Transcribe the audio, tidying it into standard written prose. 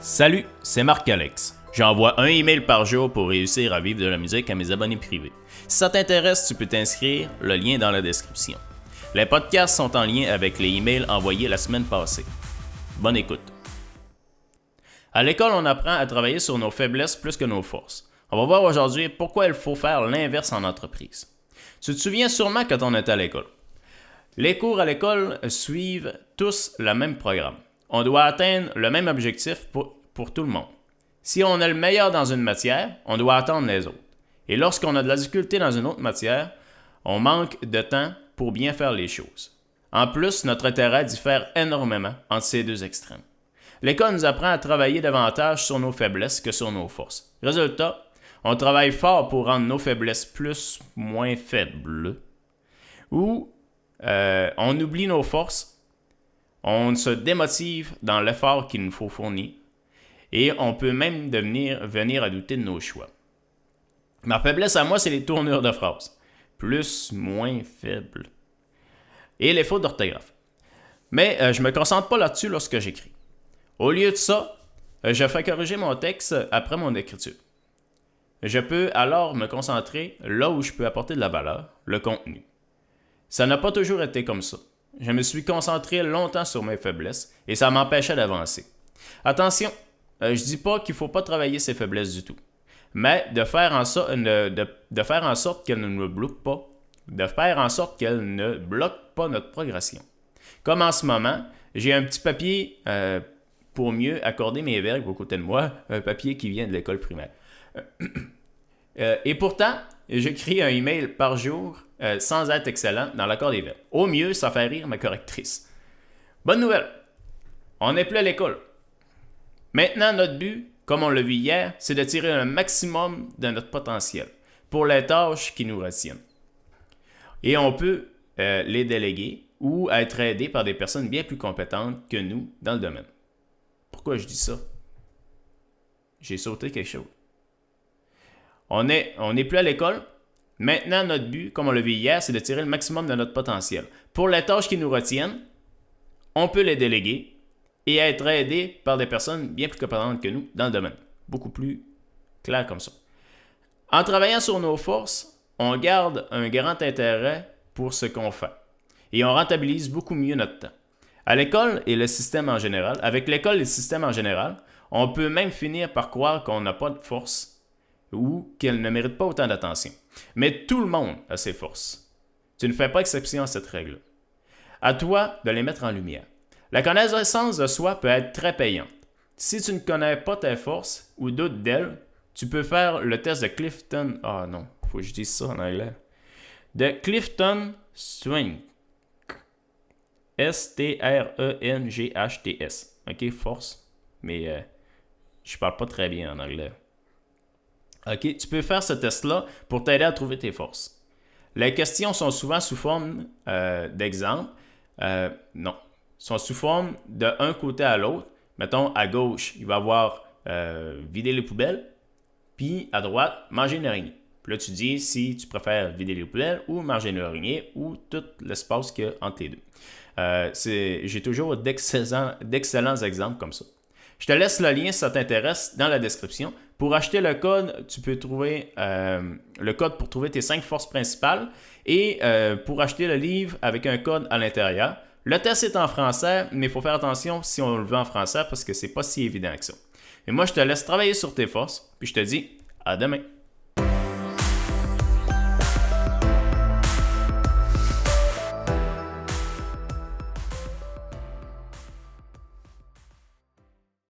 Salut, c'est Marc-Alex. J'envoie un email par jour pour réussir à vivre de la musique à mes abonnés privés. Si ça t'intéresse, tu peux t'inscrire, le lien est dans la description. Les podcasts sont en lien avec les emails envoyés la semaine passée. Bonne écoute. À l'école, on apprend à travailler sur nos faiblesses plus que nos forces. On va voir aujourd'hui pourquoi il faut faire l'inverse en entreprise. Tu te souviens sûrement quand on était à l'école. Les cours à l'école suivent tous le même programme. On doit atteindre le même objectif pour tout le monde. Si on est le meilleur dans une matière, on doit attendre les autres. Et lorsqu'on a de la difficulté dans une autre matière, on manque de temps pour bien faire les choses. En plus, notre intérêt diffère énormément entre ces deux extrêmes. L'école nous apprend à travailler davantage sur nos faiblesses que sur nos forces. Résultat, on travaille fort pour rendre nos faiblesses plus moins faibles. Ou on oublie nos forces, on se démotive dans l'effort qu'il nous faut fournir et on peut même venir à douter de nos choix. Ma faiblesse à moi, c'est les tournures de phrases. Plus, moins, faible. Et les fautes d'orthographe. Mais je ne me concentre pas là-dessus lorsque j'écris. Au lieu de ça, je fais corriger mon texte après mon écriture. Je peux alors me concentrer là où je peux apporter de la valeur, le contenu. Ça n'a pas toujours été comme ça. Je me suis concentré longtemps sur mes faiblesses et ça m'empêchait d'avancer. Attention, je ne dis pas qu'il ne faut pas travailler ses faiblesses du tout, mais de faire en sorte qu'elles ne nous bloquent pas, de faire en sorte qu'elles ne bloquent pas notre progression. Comme en ce moment, j'ai un petit papier pour mieux accorder mes verbes aux côtés de moi, un papier qui vient de l'école primaire. Et pourtant, j'écris un email par jour sans être excellent dans l'accord des verbes. Au mieux, ça fait rire ma correctrice. Bonne nouvelle, on n'est plus à l'école. Maintenant, notre but, comme on l'a vu hier, c'est de tirer un maximum de notre potentiel pour les tâches qui nous retiennent. Et on peut les déléguer ou être aidé par des personnes bien plus compétentes que nous dans le domaine. Pourquoi je dis ça? J'ai sauté quelque chose. On n'est plus à l'école. Maintenant, notre but, comme on l'a vu hier, c'est de tirer le maximum de notre potentiel. Pour les tâches qui nous retiennent, on peut les déléguer et être aidé par des personnes bien plus compétentes que nous dans le domaine. Beaucoup plus clair comme ça. En travaillant sur nos forces, on garde un grand intérêt pour ce qu'on fait et on rentabilise beaucoup mieux notre temps. À l'école et le système en général, avec l'école et le système en général, on peut même finir par croire qu'on n'a pas de force ou qu'elle ne mérite pas autant d'attention. Mais tout le monde a ses forces. Tu ne fais pas exception à cette règle. À toi de les mettre en lumière. La connaissance de soi peut être très payante. Si tu ne connais pas tes forces ou doutes d'elles, tu peux faire le test de Clifton. Ah non, il faut que je dise ça en anglais. De Clifton Strengths. S-T-R-E-N-G-H-T-S. OK, force. Mais je parle pas très bien en anglais. OK, tu peux faire ce test-là pour t'aider à trouver tes forces. Les questions sont souvent sous forme d'exemple. Non, sont sous forme d'un côté à l'autre. Mettons, à gauche, il va y avoir vider les poubelles, puis à droite, manger une araignée. Puis là, tu dis si tu préfères vider les poubelles ou manger une araignée ou tout l'espace qu'il y a entre les deux. J'ai toujours d'excellents exemples comme ça. Je te laisse le lien si ça t'intéresse dans la description. Pour acheter le code, tu peux trouver le code pour trouver tes 5 forces principales et pour acheter le livre avec un code à l'intérieur. Le test est en français, mais il faut faire attention si on le veut en français parce que c'est pas si évident que ça. Et moi, je te laisse travailler sur tes forces, puis je te dis à demain.